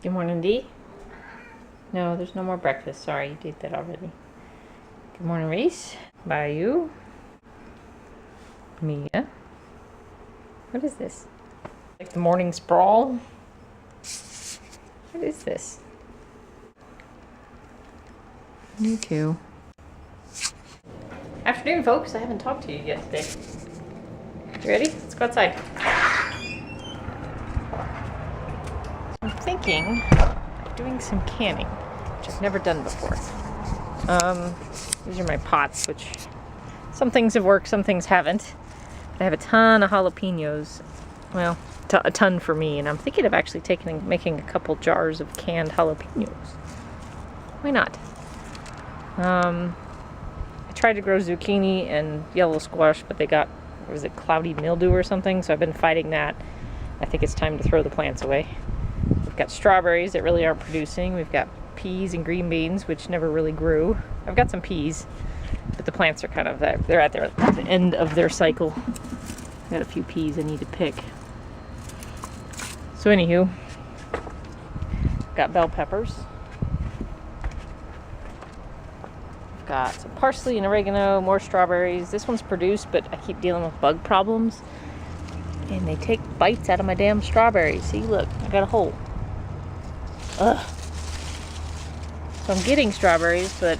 Good morning, Dee. No, there's no more breakfast. Sorry, you did that already. Good morning, Reese. Bayou. Mia. What is this? Like the morning sprawl? What is this? You too. Afternoon, folks. I haven't talked to you yet today. You ready? Let's go outside. I'm thinking of doing some canning, which I've never done before. These are my pots, which some things have worked, some things haven't. I have a ton of jalapenos. Well, a ton for me, and I'm thinking of actually making a couple jars of canned jalapenos. Why not? I tried to grow zucchini and yellow squash, but they got, was it cloudy mildew or something? So I've been fighting that. I think it's time to throw the plants away. We've got strawberries that really aren't producing. We've got peas and green beans, which never really grew. I've got some peas, but the plants are kind of, they're at the end of their cycle. I've got a few peas I need to pick. So anywho, got bell peppers. Got some parsley and oregano, more strawberries. This one's produced, but I keep dealing with bug problems. And they take bites out of my damn strawberries. See, look, I got a hole. Ugh. So I'm getting strawberries, but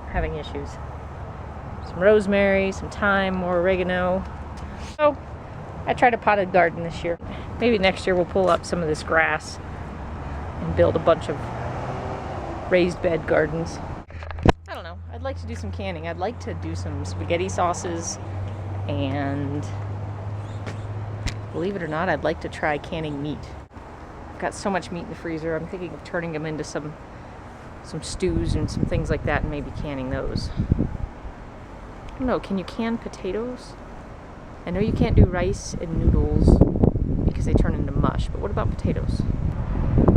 having issues. Some rosemary, some thyme, more oregano. So I tried a potted garden this year. Maybe next year we'll pull up some of this grass and build a bunch of raised bed gardens. I don't know. I'd like to do some canning. I'd like to do some spaghetti sauces, and believe it or not, I'd like to try canning meat. I've got so much meat in the freezer. I'm thinking of turning them into some stews and some things like that, and maybe canning those. I don't know. Can you can potatoes? I know you can't do rice and noodles because they turn into mush, but what about potatoes?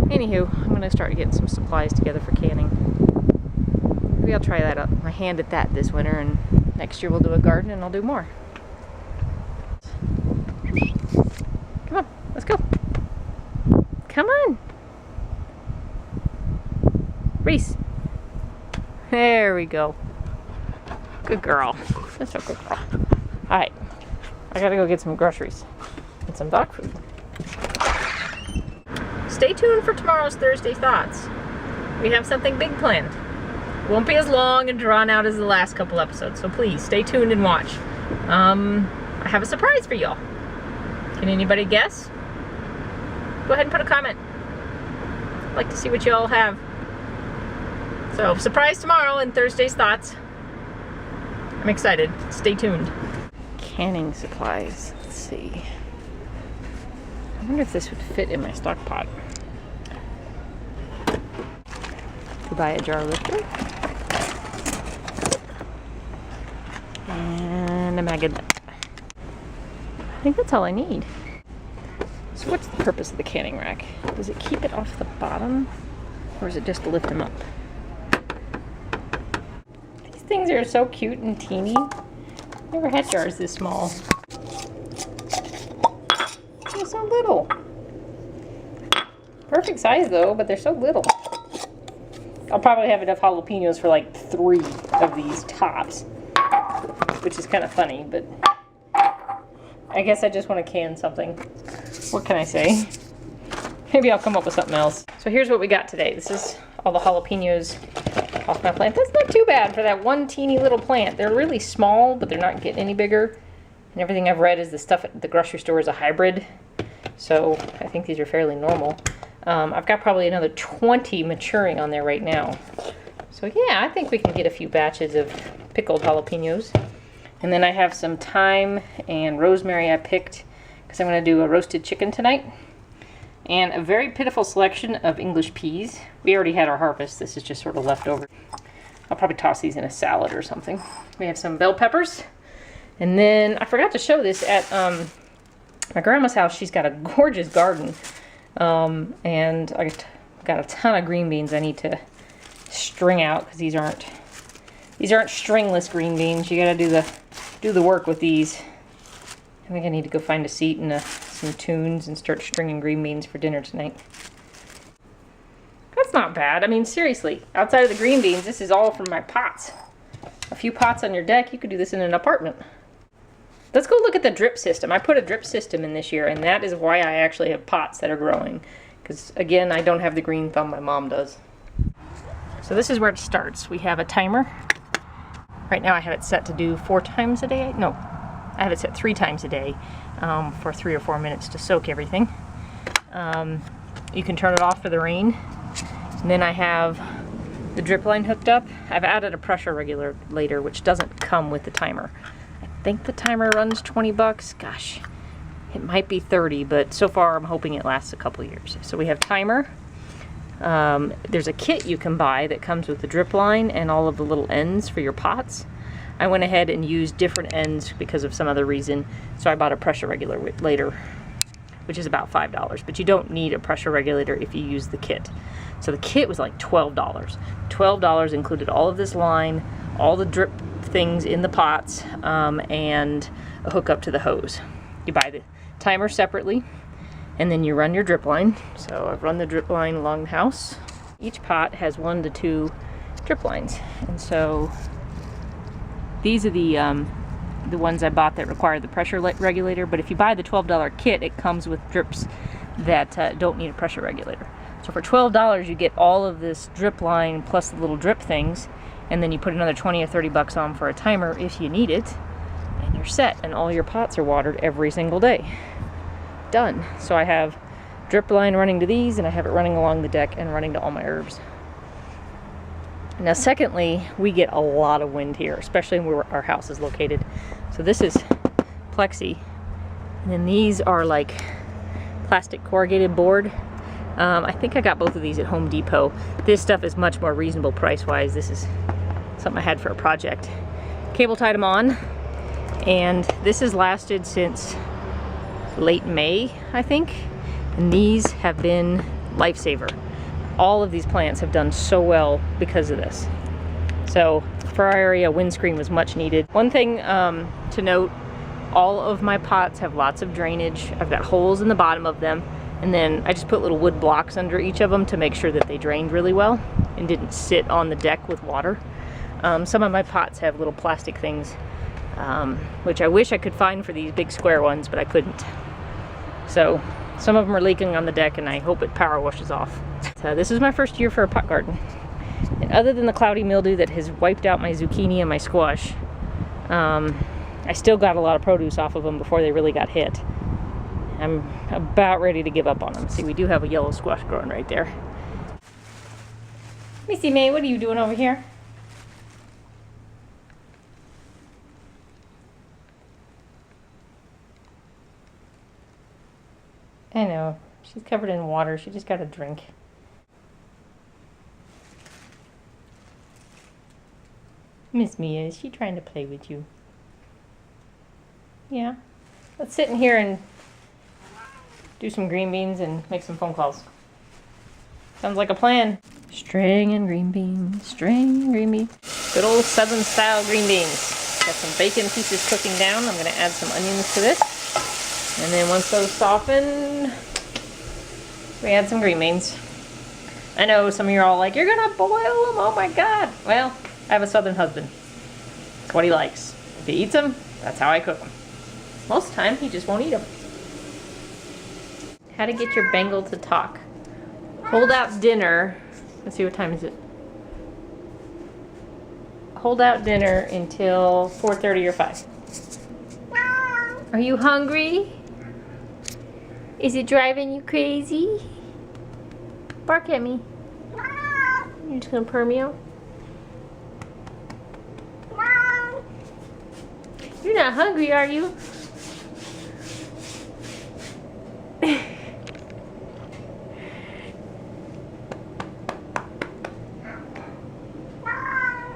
Anywho, I'm going to start getting some supplies together for canning. Maybe I'll try that out, my hand at that this winter, and next year we'll do a garden and I'll do more. Come on, let's go. Come on. Reese. There we go. Good girl. That's a good girl. Alright. I gotta go get some groceries and some dog food. Stay tuned for tomorrow's Thursday Thoughts. We have something big planned. It won't be as long and drawn out as the last couple episodes, so please stay tuned and watch. I have a surprise for y'all. Can anybody guess? Go ahead and put a comment. I'd like to see what y'all have. So, surprise tomorrow in Thursday's Thoughts. I'm excited. Stay tuned. Canning supplies. Let's see. I wonder if this would fit in my stock pot. Could buy a jar lifter. And a magnet. I think that's all I need. So what's the purpose of the canning rack? Does it keep it off the bottom, or is it just to lift them up? These things are so cute and teeny. Never had jars this small. They're so little. Perfect size though, but they're so little. I'll probably have enough jalapenos for like 3 of these tops, which is kind of funny, but I guess I just want to can something. What can I say? Maybe I'll come up with something else. So here's what we got today. This is all the jalapenos off my plant. That's not too bad for that one teeny little plant. They're really small, but they're not getting any bigger. And everything I've read is the stuff at the grocery store is a hybrid. So I think these are fairly normal. I've got probably another 20 maturing on there right now. So yeah, I think we can get a few batches of pickled jalapenos. And then I have some thyme and rosemary I picked because I'm going to do a roasted chicken tonight. And a very pitiful selection of English peas. We already had our harvest. This is just sort of leftover. I'll probably toss these in a salad or something. We have some bell peppers. And then I forgot to show this at my grandma's house. She's got a gorgeous garden. And I got a ton of green beans I need to string out because these aren't stringless green beans. You gotta do the work with these. I think I need to go find a seat and some tunes and start stringing green beans for dinner tonight. That's not bad. I mean, seriously, outside of the green beans, this is all from my pots. A few pots on your deck, you could do this in an apartment. Let's go look at the drip system. I put a drip system in this year, and that is why I actually have pots that are growing. Because, again, I don't have the green thumb my mom does. So this is where it starts. We have a timer. Right now I have it set to do 4 times a day. No, I have it set 3 times a day for 3 or 4 minutes to soak everything. You can turn it off for the rain. And then I have the drip line hooked up. I've added a pressure regulator, which doesn't come with the timer. I think the timer runs 20 bucks. Gosh, it might be 30, but so far I'm hoping it lasts a couple years. So we have timer. There's a kit you can buy that comes with the drip line and all of the little ends for your pots. I went ahead and used different ends because of some other reason, so I bought a pressure regulator, which is about $5, but you don't need a pressure regulator if you use the kit. So the kit was like $12. $12 included all of this line, all the drip things in the pots, and a hookup to the hose. You buy the timer separately, and then you run your drip line. So I've run the drip line along the house. Each pot has 1 to 2 drip lines, and so these are the ones I bought that require the pressure regulator. But if you buy the $12 kit, it comes with drips that don't need a pressure regulator. So for $12, you get all of this drip line plus the little drip things, and then you put another 20 or 30 bucks on for a timer if you need it, and you're set, and all your pots are watered every single day. Done. So I have drip line running to these, and I have it running along the deck and running to all my herbs. Now secondly, we get a lot of wind here, especially where our house is located. So this is plexi, and then these are like plastic corrugated board. I think I got both of these at Home Depot. This stuff is much more reasonable price-wise. This is something I had for a project. Cable tied them on, and this has lasted since late May, I think, and these have been lifesaver. All of these plants have done so well because of this. So for our area, windscreen was much needed. One thing to note, all of my pots have lots of drainage. I've got holes in the bottom of them, and then I just put little wood blocks under each of them to make sure that they drained really well and didn't sit on the deck with water. Some of my pots have little plastic things, which I wish I could find for these big square ones, but I couldn't. So some of them are leaking on the deck, and I hope it power washes off. So this is my first year for a pot garden. And other than the cloudy mildew that has wiped out my zucchini and my squash, I still got a lot of produce off of them before they really got hit. I'm about ready to give up on them. See, we do have a yellow squash growing right there. Missy May, what are you doing over here? I know, she's covered in water. She just got a drink. Miss Mia, is she trying to play with you? Yeah. Let's sit in here and do some green beans and make some phone calls. Sounds like a plan. String and green beans, string and green beans. Good old Southern style green beans. Got some bacon pieces cooking down. I'm gonna add some onions to this. And then once those soften, we add some green beans. I know some of you are all like, you're gonna boil them, oh my God. Well, I have a Southern husband. It's what he likes. If he eats them, that's how I cook them. Most of the time, he just won't eat them. How to get your Bengal to talk. Hold out dinner. Let's see, what time is it? Hold out dinner until 4:30 or 5. Are you hungry? Is it driving you crazy? Bark at me. You're just gonna purr me out? You're not hungry, are you?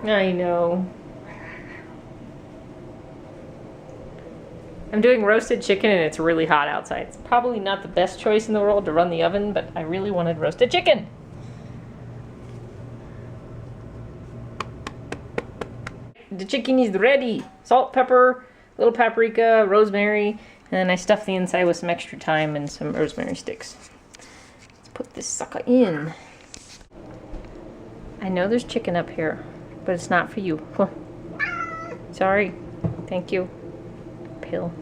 I know. I'm doing roasted chicken and it's really hot outside. It's probably not the best choice in the world to run the oven, but I really wanted roasted chicken. The chicken is ready. Salt, pepper, little paprika, rosemary, and then I stuffed the inside with some extra thyme and some rosemary sticks. Let's put this sucker in. I know there's chicken up here, but it's not for you. Sorry. Thank you. Pill.